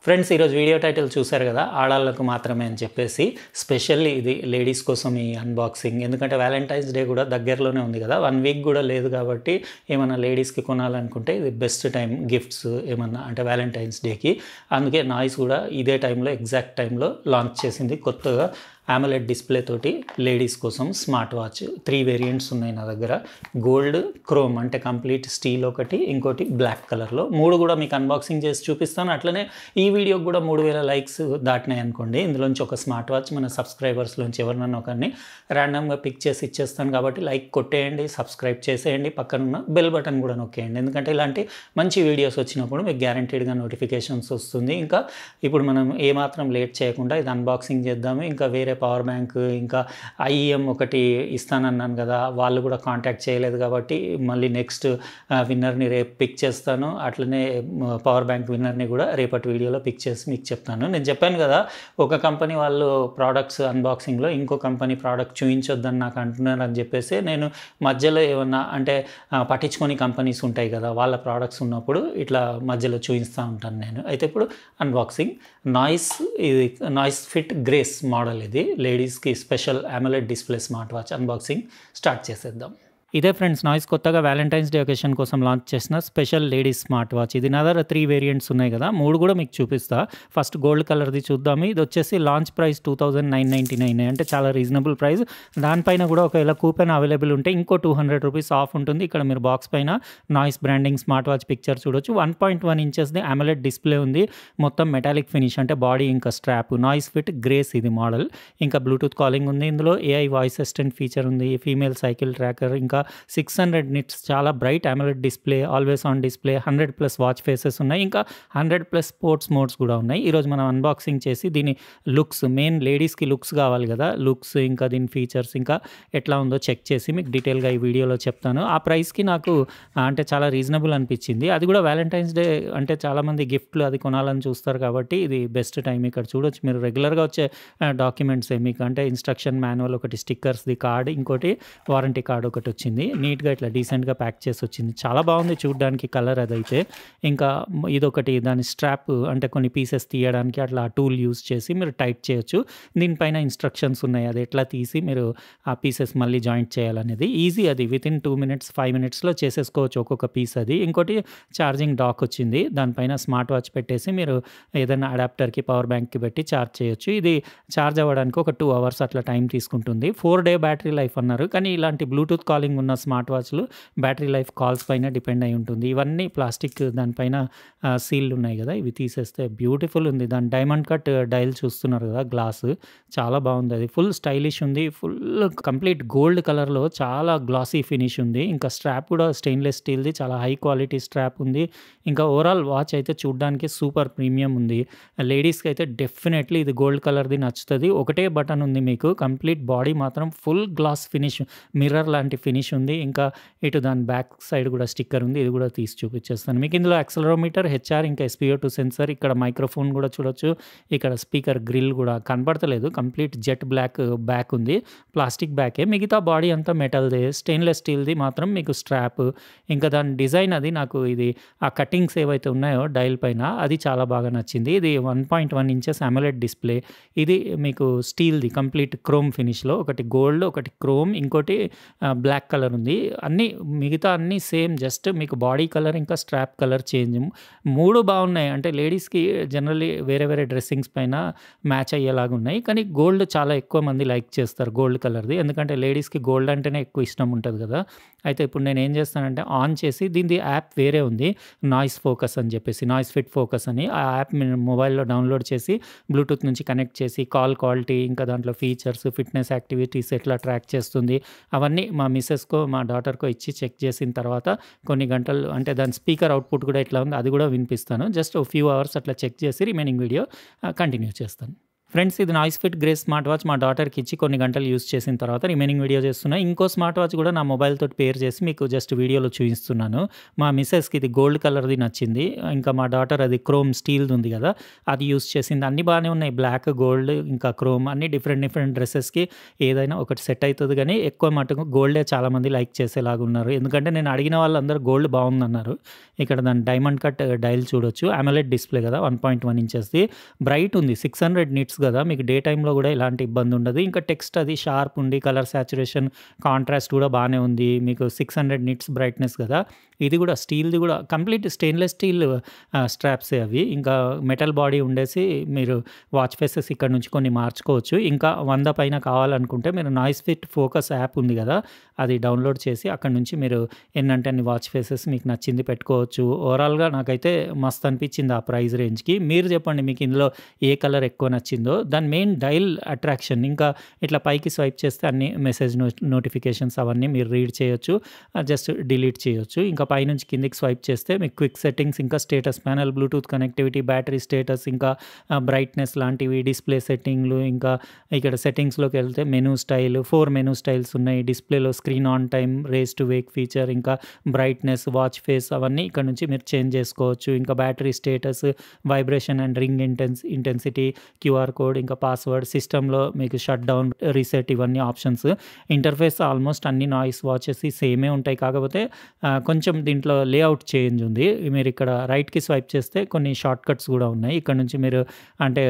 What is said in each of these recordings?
Friends ఈరోజు video title చూశారు కదా, ఆడాళ్ళకు మాత్రమే అని చెప్పేసి. స్పెషల్లీ ఇది లేడీస్ కోసం ఈ అన్బాక్సింగ్. ఎందుకంటే వ్యాలంటైన్స్ డే కూడా దగ్గరలోనే ఉంది కదా, 1 వీక్ కూడా లేదు. కాబట్టి ఏమన్నా లేడీస్కి కొనాలనుకుంటే ఇది బెస్ట్ టైం గిఫ్ట్స్ ఏమన్నా అంటే వ్యాలంటైన్స్ డేకి. అందుకే నాయిస్ కూడా ఇదే టైంలో ఎగ్జాక్ట్ టైంలో లాంచ్ చేసింది కొత్తగా AMOLED డిస్ప్లే తోటి లేడీస్ కోసం స్మార్ట్ వాచ్. 3 వేరియంట్స్ ఉన్నాయి నా దగ్గర. గోల్డ్, క్రోమ్ అంటే కంప్లీట్ స్టీల్ ఒకటి, ఇంకోటి బ్లాక్ కలర్లో. 3 కూడా మీకు అన్బాక్సింగ్ చేసి చూపిస్తాను. అట్లనే ఈ వీడియోకి కూడా 3000 లైక్స్ దాటినాయి అనుకోండి, ఇందులోంచి ఒక స్మార్ట్ వాచ్ మన సబ్స్క్రైబర్స్లోంచి ఎవరినన్నా ఒకరిని ర్యాండమ్గా పిక్ చేసి ఇచ్చేస్తాను. కాబట్టి లైక్ కొట్టేయండి, సబ్స్క్రైబ్ చేసేయండి, పక్కనున్న బెల్ బటన్ కూడా నొక్కేయండి. ఎందుకంటే ఇలాంటి మంచి వీడియోస్ వచ్చినప్పుడు మీకు గ్యారంటీడ్గా నోటిఫికేషన్స్ వస్తుంది. ఇంకా ఇప్పుడు మనం ఏమాత్రం లేట్ చేయకుండా ఇది అన్బాక్సింగ్ చేద్దాము. ఇంకా వేరే పవర్ బ్యాంక్, ఇంకా IEM ఒకటి ఇస్తానన్నాను కదా, వాళ్ళు కూడా కాంటాక్ట్ చేయలేదు. కాబట్టి మళ్ళీ నెక్స్ట్ విన్నర్ని రేపు పిక్ చేస్తాను. అట్లనే పవర్ బ్యాంక్ విన్నర్ని కూడా రేపటి వీడియోలో పిక్ చేసి మీకు చెప్తాను. నేను చెప్పాను కదా, ఒక కంపెనీ వాళ్ళు ప్రోడక్ట్స్ అన్బాక్సింగ్లో ఇంకో కంపెనీ ప్రోడక్ట్ చూపించొద్దని నాకు అంటున్నారు అని చెప్పేసి, నేను మధ్యలో ఏమన్నా అంటే పట్టించుకొని కంపెనీస్ ఉంటాయి కదా, వాళ్ళ ప్రోడక్ట్స్ ఉన్నప్పుడు ఇట్లా మధ్యలో చూపిస్తూ ఉంటాను నేను. అయితే ఇప్పుడు అన్బాక్సింగ్ ఇది నాయిస్ ఫిట్ గ్రేస్ మోడల్. ఇది లేడీస్కి special AMOLED display smart watch unboxing start చేసేద్దాం. ఇదే ఫ్రెండ్స్, నాయిస్ కొత్తగా వ్యాలంటైన్స్ డే ఒకేషన్ కోసం లాంచ్ చేసిన స్పెషల్ లేడీస్ స్మార్ట్ వాచ్. ఇది నా దగ్గర 3 వేరియంట్స్ ఉన్నాయి కదా, 3 కూడా మీకు చూపిస్తా. ఫస్ట్ గోల్డ్ కలర్ది చూద్దాము. ఇది వచ్చేసి లాంచ్ ప్రైస్ 2999, అంటే చాలా రీజనబుల్ ప్రైస్. దానిపైన కూడా ఒకవేళ కూపెన్ అవైలబుల్ ఉంటే ఇంకో 200 రూపీస్ ఆఫ్ ఉంటుంది. ఇక్కడ మీరు బాక్స్ పైన noise branding smart watch picture చూడొచ్చు. 1.1 ఇంచెస్ది AMOLED డిస్ప్లే ఉంది. మొత్తం మెటాలిక్ ఫినిష్ అంటే బాడీ ఇంకా స్ట్రాప్. నాయిస్ ఫిట్ గ్రేస్ ఇది మోడల్. ఇంకా బ్లూటూత్ కాలింగ్ ఉంది. ఇందులో AI వాయిస్ అసిస్టెంట్ ఫీచర్ ఉంది. ఫీమేల్ సైకిల్ ట్రాకర్, ఇంకా 600 నిట్స్ చాలా bright AMOLED display, always on display, 100+ watch faces ఉన్నాయి. ఇంకా 100+ స్పోర్ట్స్ మోడ్స్ కూడా ఉన్నాయి. ఈరోజు మనం అన్బాక్సింగ్ చేసి దీని లుక్స్, మెయిన్ లేడీస్కి లుక్స్ కావాలి కదా, లుక్స్ ఇంకా దీని ఫీచర్స్ ఇంకా ఎట్లా ఉందో చెక్ చేసి మీకు డీటెయిల్గా ఈ వీడియోలో చెప్తాను. ఆ ప్రైస్కి నాకు అంటే చాలా రీజనబుల్ అనిపించింది. అది కూడా వ్యాలంటైన్స్ డే అంటే చాలామంది గిఫ్ట్లు అది కొనాలని చూస్తారు కాబట్టి ఇది బెస్ట్ టైం. ఇక్కడ చూడొచ్చు మీరు రెగ్యులర్గా వచ్చే డాక్యుమెంట్సే మీకు, అంటే ఇన్స్ట్రక్షన్ మాన్యువల్ ఒకటి, స్టిక్కర్స్ది కార్డ్, ఇంకోటి వారంటీ కార్డ్ ఒకటి వచ్చింది. నీట్గా ఇట్లా డీసెంట్గా ప్యాక్ చేసి వచ్చింది. చాలా బాగుంది చూడడానికి కలర్ అదైతే. ఇంకా ఇదొకటి దాని స్ట్రాప్, అంటే కొన్ని పీసెస్ తీయడానికి అట్లా టూల్ యూజ్ చేసి మీరు టైట్ చేయొచ్చు. దీనిపైన ఇన్స్ట్రక్షన్స్ ఉన్నాయి, అది ఎట్లా తీసి మీరు ఆ పీసెస్ మళ్ళీ జాయింట్ చేయాలనేది ఈజీ. అది వితిన్ 2 మినిట్స్ 5 మినిట్స్లో చేసేసుకోవచ్చు ఒక్కొక్క పీస్. అది ఇంకోటి ఛార్జింగ్ డాక్ వచ్చింది. దానిపైన స్మార్ట్ వాచ్ పెట్టేసి మీరు ఏదైనా అడాప్టర్కి, పవర్ బ్యాంక్కి పెట్టి ఛార్జ్ చేయొచ్చు. ఇది ఛార్జ్ అవ్వడానికి ఒక 2 అవర్స్ అట్లా టైం తీసుకుంటుంది. 4 డే బ్యాటరీ లైఫ్ అన్నారు. కానీ ఇలాంటి బ్లూటూత్ కాలింగ్ ఉన్న స్మార్ట్ వాచ్లు బ్యాటరీ లైఫ్ కాల్స్ పైన డిపెండ్ అయి ఉంటుంది. ఇవన్నీ ప్లాస్టిక్, దానిపైన సీల్డ్ ఉన్నాయి కదా, ఇవి తీసేస్తే బ్యూటిఫుల్ ఉంది. దాని డైమండ్ కట్ డైల్ చూస్తున్నారు కదా, గ్లాస్ చాలా బాగుంది. అది ఫుల్ స్టైలిష్ ఉంది. ఫుల్ కంప్లీట్ గోల్డ్ కలర్లో చాలా గ్లాసీ ఫినిష్ ఉంది. ఇంకా స్ట్రాప్ కూడా స్టెయిన్లెస్ స్టీల్ది, చాలా హై క్వాలిటీ స్ట్రాప్ ఉంది. ఇంకా ఓవరాల్ వాచ్ అయితే చూడడానికి సూపర్ ప్రీమియం ఉంది. లేడీస్కి అయితే డెఫినెట్లీ ఇది గోల్డ్ కలర్ది నచ్చుతుంది. ఒకటే బటన్ ఉంది మీకు, కంప్లీట్ బాడీ మాత్రం ఫుల్ గ్లాస్ ఫినిష్, మిర్రర్ లాంటి ఫినిష్ ఉంది. ఇంకా ఇటు దాని బ్యాక్ సైడ్ కూడా స్టిక్కర్ ఉంది, ఇది కూడా తీసి చూపించేస్తాను మీకు. ఇందులో యాక్సలరోమీటర్, HR, ఇంకా SpO2 సెన్సర్, ఇక్కడ మైక్రోఫోన్ కూడా చూడొచ్చు. ఇక్కడ స్పీకర్ గ్రిల్ కూడా కనపడతలేదు, కంప్లీట్ జెట్ బ్లాక్ బ్యాక్ ఉంది, ప్లాస్టిక్ బ్యాకే. మిగతా బాడీ అంతా మెటల్దే, స్టెయిన్లెస్ స్టీల్ది మాత్రం మీకు స్ట్రాప్. ఇంకా దాని డిజైన్ అది నాకు ఇది ఆ కటింగ్స్ ఏవైతే ఉన్నాయో డైల్ పైన, అది చాలా బాగా నచ్చింది. ఇది 1.1 ఇంచెస్ AMOLED డిస్ప్లే. ఇది మీకు స్టీల్ది కంప్లీట్ క్రోమ్ ఫినిష్లో, ఒకటి గోల్డ్, ఒకటి క్రోమ్, ఇంకోటి బ్లాక్ కలర్ ఉంది. మిగతా అన్నీ సేమ్, జస్ట్ మీకు బాడీ కలర్ ఇంకా స్ట్రాప్ కలర్ చేంజ్. 3 బాగున్నాయి. అంటే లేడీస్కి జనరల్లీ వేరే వేరే డ్రెస్సింగ్స్ పైన మ్యాచ్ అయ్యేలాగా ఉన్నాయి. కానీ గోల్డ్ చాలా ఎక్కువ మంది లైక్ చేస్తారు, గోల్డ్ కలర్ది. ఎందుకంటే లేడీస్కి గోల్డ్ అంటేనే ఎక్కువ ఇష్టం ఉంటుంది కదా. అయితే ఇప్పుడు నేను ఏం చేస్తానంటే ఆన్ చేసి, దీనిది యాప్ వేరే ఉంది, నాయిస్ ఫోకస్ అని చెప్పేసి, నాయిస్ ఫిట్ ఫోకస్ అని. ఆ యాప్ మీరు మొబైల్లో డౌన్లోడ్ చేసి బ్లూటూత్ నుంచి కనెక్ట్ చేసి కాల్ క్వాలిటీ, ఇంకా దాంట్లో ఫీచర్స్, ఫిట్నెస్ యాక్టివిటీస్ ఎట్లా ట్రాక్ చేస్తుంది అవన్నీ మా మిస్సెస్కో మా డాటర్కో ఇచ్చి చెక్ చేసిన తర్వాత కొన్ని గంటలు, అంటే దాని స్పీకర్ అవుట్పుట్ కూడా ఎట్లా ఉంది అది కూడా వినిపిస్తాను. జస్ట్ ఫ్యూ అవర్స్ అట్లా చెక్ చేసి రిమైనింగ్ వీడియో కంటిన్యూ చేస్తాను. ఫ్రెండ్స్ ఇది noise fit grey smart watch మా డాటర్‌కి ఇచ్చి కొన్ని గంటలు యూజ్ చేసిన తర్వాత రిమైనింగ్ వీడియో చేస్తున్నా. ఇంకో స్మార్ట్ వాచ్ కూడా నా మొబైల్ తోటి పేర్ చేసి మీకు జస్ట్ వీడియోలో చూపిస్తున్నాను. మా మిసెస్‌కి ఇది గోల్డ్ కలర్‌ది నచ్చింది. ఇంకా మా డాటర్ అది క్రోమ్ స్టీల్‌ది ఉంది కదా! అది యూజ్ చేసింది. అన్నీ బానే ఉన్నాయి. బ్లాక్, గోల్డ్ ఇంకా క్రోమ్ అన్నీ డిఫరెంట్ డ్రెసెస్‌కి ఏదైనా ఒకటి సెట్ అయితది గానీ ఎక్కువ మటుకు గోల్డే చాలామంది లైక్ చేసేలాగా ఉన్నారు. ఎందుకంటే నేను అడిగిన వాళ్ళందరూ గోల్డ్ బావుందన్నారు. ఇక్కడ దాని డైమండ్ కట్ డయల్ చూడొచ్చు. అమోలెడ్ డిస్‌ప్లే కదా! 1.1 ఇంచెస్‌ది. బ్రైట్ ఉంది. 600 నిట్స్ కదా! మీకు డే టైమ్‌లో కూడా ఎలాంటి ఇబ్బంది ఉండదు. ఇంకా టెక్స్ట్ అది షార్ప్ ఉండి కలర్ సాచురేషన్, కాంట్రాస్ట్ కూడా బానే ఉంది. మీకు 600 నిట్స్ బ్రైట్‌నెస్ కదా! ఇది కూడా స్టీల్‌ది కూడా కంప్లీట్ స్టెయిన్‌లెస్ స్టీల్ స్ట్రాప్సే అవి. ఇంకా మెటల్ బాడీ ఉండేసి మీరు వాచ్ ఫేసెస్ ఇక్కడ నుంచి కొన్ని మార్చుకోవచ్చు. ఇంకా 100 పైన కావాలనుకుంటే మీరు నాయిస్ ఫిట్ ఫోకస్ యాప్ ఉంది కదా! అది డౌన్‌లోడ్ చేసి అక్కడి నుంచి మీరు ఎన్నంటే అన్ని వాచ్ ఫేసెస్ మీకు నచ్చింది పెట్టుకోవచ్చు. ఓవరాల్‌గా నాకైతే మస్తు అనిపించింది ఆ ప్రైస్ రేంజ్‌కి. మీరు చెప్పండి మీకు ఇందులో ఏ కలర్ ఎక్కువ నచ్చిందో. దాని మెయిన్ డయల్ అట్రాక్షన్. ఇంకా ఇట్లా పైకి స్వైప్ చేస్తే అన్ని మెసేజ్ నోటిఫికేషన్స్ అవన్నీ మీరు రీడ్ చేయొచ్చు. జస్ట్ డిలీట్ చేయొచ్చు. ఇంకా పైనుంచి కిందకి స్వైప్ చేస్తే మీకు క్విక్ సెట్టింగ్స్, ఇంకా status panel, Bluetooth connectivity, battery status, ఇంకా బ్రైట్‌నెస్ లాంటివి, డిస్‌ప్లే సెట్టింగ్‌లు, ఇంకా ఇక్కడ సెట్టింగ్స్‌లోకి వెళ్తే మెనూ స్టైల్ 4 మెనూ స్టైల్స్ ఉన్నాయి. డిస్‌ప్లేలో screen on time, raise to wake feature, ఇంకా బ్రైట్‌నెస్, వాచ్ ఫేస్ అవన్నీ ఇక్కడ నుంచి మీరు చేంజ్ చేసుకోవచ్చు. ఇంకా battery status, vibration and ring intensity, QR code, ఇంకా పాస్వర్డ్, సిస్టమ్‌లో మీకు షట్ డౌన్, రీసెట్ ఇవన్నీ ఆప్షన్స్. ఇంటర్ఫేస్ ఆల్మోస్ట్ అన్ని నాయిస్ వాచెస్ సేమే ఉంటాయి. కాకపోతే కొంచెం దీంట్లో లేఅవుట్ చేంజ్ ఉంది. మీరు ఇక్కడ రైట్‌కి స్వైప్ చేస్తే కొన్ని షార్ట్ కట్స్ కూడా ఉన్నాయి. ఇక్కడ నుంచి మీరు అంటే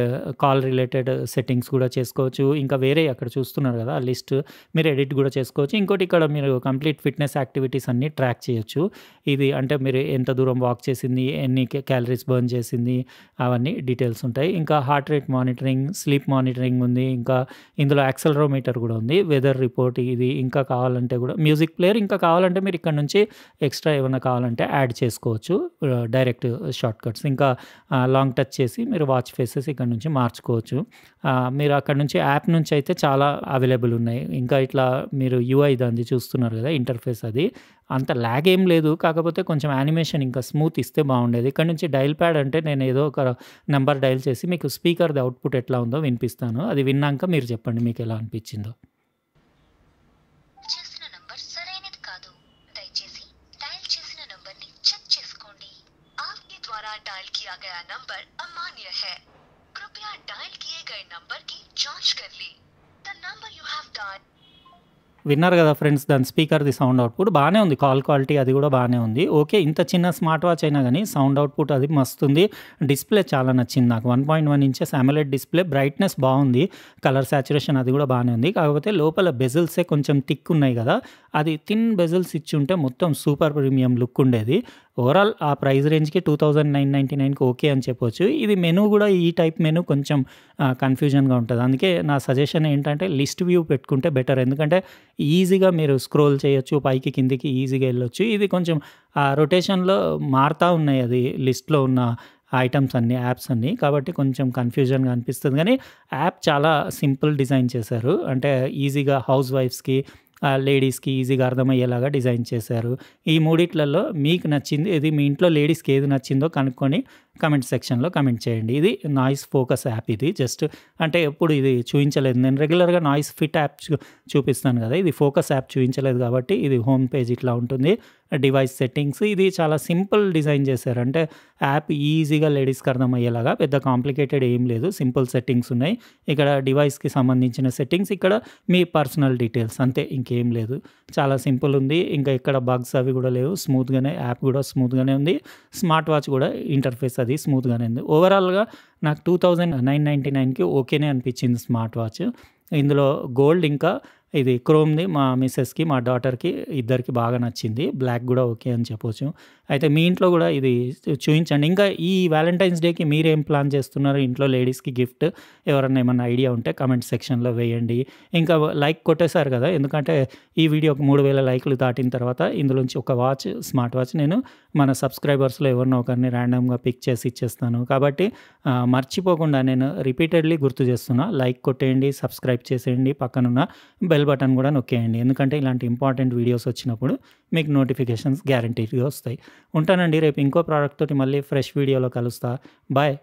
కాల్ రిలేటెడ్ సెట్టింగ్స్ కూడా చేసుకోవచ్చు. ఇంకా వేరే అక్కడ చూస్తున్నారు కదా! ఆ లిస్ట్ మీరు ఎడిట్ కూడా చేసుకోవచ్చు. ఇంకోటి ఇక్కడ మీరు కంప్లీట్ ఫిట్‌నెస్ యాక్టివిటీస్ అన్నీ ట్రాక్ చేయొచ్చు. ఇది అంటే మీరు ఎంత దూరం వాక్ చేసింది, ఎన్ని క్యాలరీస్ బర్న్ చేసింది అవన్నీ డీటెయిల్స్ ఉంటాయి. ఇంకా heart rate monitoring, sleep monitoring ఉంది. ఇంకా ఇందులో యాక్సెలరోమీటర్ కూడా ఉంది. వెదర్ రిపోర్ట్ ఇది ఇంకా కావాలంటే కూడా మ్యూజిక్ ప్లేయర్, ఇంకా కావాలంటే మీరు ఇక్కడ నుంచి ఎక్స్ట్రా ఏమన్నా కావాలంటే యాడ్ చేసుకోవచ్చు. Direct short cuts. ఇంకా లాంగ్ టచ్ చేసి మీరు వాచ్ ఫేసెస్ ఇక్కడ నుంచి మార్చుకోవచ్చు. మీరు అక్కడ నుంచి యాప్ నుంచి అయితే చాలా అవైలబుల్ ఉన్నాయి. ఇంకా ఇట్లా మీరు యూఐ దానిది చూస్తున్నారు కదా! ఇంటర్ఫేస్ అది అంత ల్యాగ్ ఏం లేదు. కాకపోతే కొంచెం యానిమేషన్ ఇంకా స్మూత్ ఇస్తే బాగుండేది. ఇక్కడ నుంచి డయల్ ప్యాడ్ అంటే నేను ఏదో ఒక నంబర్ డయల్ చేసి మీకు స్పీకర్‌ది అవుట్‌పుట్ ఎట్లా ఉందో వినిపిస్తాను. అది విన్నాక మీరు చెప్పండి మీకు ఎలా అనిపించిందో. చేసిన నంబర్ సరైనది కాదు. దయచేసి డయల్ చేసిన నంబర్‌ని చెక్ చేసుకోండి. आपके द्वारा डायल किया गया नंबर अमान्य है. कृपया डायल किए गए नंबर की जांच कर लें. The number you have dialed విన్నారు కదా ఫ్రెండ్స్, దాని స్పీకర్‌ది సౌండ్ అవుట్‌పుట్ బానే ఉంది. కాల్ క్వాలిటీ అది కూడా బానే ఉంది. ఓకే, ఇంత చిన్న స్మార్ట్ వాచ్ అయినా గానీ సౌండ్ అవుట్‌పుట్ అది మస్తుంది. డిస్‌ప్లే చాలా నచ్చింది నాకు. 1.1 ఇంచెస్ అమోలెడ్ డిస్‌ప్లే, బ్రైట్‌నెస్ బాగుంది. కలర్ సాచురేషన్ అది కూడా బానే ఉంది. కాకపోతే లోపల బెజిల్సే కొంచెం థిక్ ఉన్నాయి కదా! అది థిన్ బెజిల్స్ ఇచ్చుంటే మొత్తం సూపర్ ప్రీమియం లుక్ ఉండేది. ఓవరాల్ ఆ ప్రైస్ రేంజ్‌కి 2999కి ఓకే అని చెప్పొచ్చు. ఇది మెనూ కూడా ఈ టైప్ మెనూ కొంచెం కన్‌ఫ్యూజన్‌గా ఉంటది. అందుకే నా సజెషన్ ఏంటంటే లిస్ట్ వ్యూ పెట్టుకుంటే బెటర్. ఎందుకంటే ఈజీగా మీరు స్క్రోల్ చేయొచ్చు. పైకి కిందికి ఈజీగా ఎళ్ళొచ్చు. ఇది కొంచెం రొటేషన్‌లో మారుతా ఉన్నాయి అది లిస్ట్‌లో ఉన్న ఐటెమ్స్ అన్నీ, యాప్స్ అన్నీ. కాబట్టి కొంచెం కన్‌ఫ్యూజన్‌గా అనిపిస్తది గానీ యాప్ చాలా సింపుల్ డిజైన్ చేశారు. అంటే ఈజీగా హౌస్ వైఫ్స్‌కి, లేడీస్‌కి ఈజీగా అర్థమయ్యేలాగా డిజైన్ చేశారు. ఈ మూడిట్లలో మీకు నచ్చింది ఏది? మీ ఇంట్లో లేడీస్‌కి ఏది నచ్చిందో కనుక్కొని కామెంట్ సెక్షన్‌లో కామెంట్ చేయండి. ఇది నాయిస్ ఫోకస్ యాప్ ఇది. జస్ట్ అంటే ఎప్పుడు ఇది చూయించలేదు. నేను రెగ్యులర్‌గా నాయిస్ ఫిట్ యాప్ చూపిస్తాను కదా! ఇది ఫోకస్ యాప్ చూయించలేదు కాబట్టి ఇది హోమ్ పేజ్ ఇట్లా ఉంటుంది. డివైస్ సెట్టింగ్స్ ఇది చాలా సింపుల్ డిజైన్ చేశారు. అంటే యాప్ ఈజీగా లేడీస్‌కి అర్థమయ్యేలాగా పెద్ద కాంప్లికేటెడ్ ఏం లేదు. సింపుల్ సెట్టింగ్స్ ఉన్నాయి. ఇక్కడ డివైస్‌కి సంబంధించిన సెట్టింగ్స్, ఇక్కడ మీ పర్సనల్ డీటెయిల్స్ అంతే, ఇంకేం లేదు. చాలా సింపుల్ ఉంది. ఇంకా ఇక్కడ బగ్స్ అవి కూడా లేవు. స్మూత్‌గానే యాప్ కూడా స్మూత్‌గానే ఉంది. స్మార్ట్ వాచ్ కూడా ఇంటర్ఫేస్ అది స్మూత్‌గానే ఉంది. ఓవరాల్‌గా నాకు 2999కి ఓకేనే అనిపించింది స్మార్ట్ వాచ్. ఇందులో గోల్డ్ ఇంకా ఇది క్రోమ్‌ది మా మిసెస్‌కి, మా డాటర్‌కి ఇద్దరికీ బాగా నచ్చింది. బ్లాక్ కూడా ఓకే అని చెప్పొచ్చు. అయితే మీ ఇంట్లో కూడా ఇది చూయించండి. ఇంకా ఈ వాలంటైన్స్ డేకి మీరేం ప్లాన్ చేస్తున్నారు? ఇంట్లో లేడీస్‌కి గిఫ్ట్ ఎవరన్నా ఏమన్నా ఐడియా ఉంటే కామెంట్ సెక్షన్‌లో వేయండి. ఇంకా లైక్ కొట్టేశారు కదా! ఎందుకంటే ఈ వీడియోకి 3000 లైకులు దాటిన తర్వాత ఇందులోంచి ఒక వాచ్, స్మార్ట్ వాచ్ నేను మన సబ్స్క్రైబర్స్‌లో ఎవరినో ఒకరిని ర్యాండమ్‌గా పిక్ చేసి ఇచ్చేస్తాను. కాబట్టి మర్చిపోకుండా నేను రిపీటెడ్‌లీ గుర్తు చేస్తున్నా. లైక్ కొట్టేయండి, సబ్స్క్రైబ్ చేసేయండి, పక్కనున్న బెల్ బటన్ కూడా నొక్కేయండి. ఎందుకంటే ఇలాంటి ఇంపార్టెంట్ వీడియోస్ వచ్చినప్పుడు మీకు నోటిఫికేషన్స్ గ్యారంటీడ్‌గా వస్తాయి. ఉంటానండి. రేపు ఇంకో ప్రోడక్ట్ తోటి మళ్ళీ ఫ్రెష్ వీడియోలో కలుస్తా. బాయ్.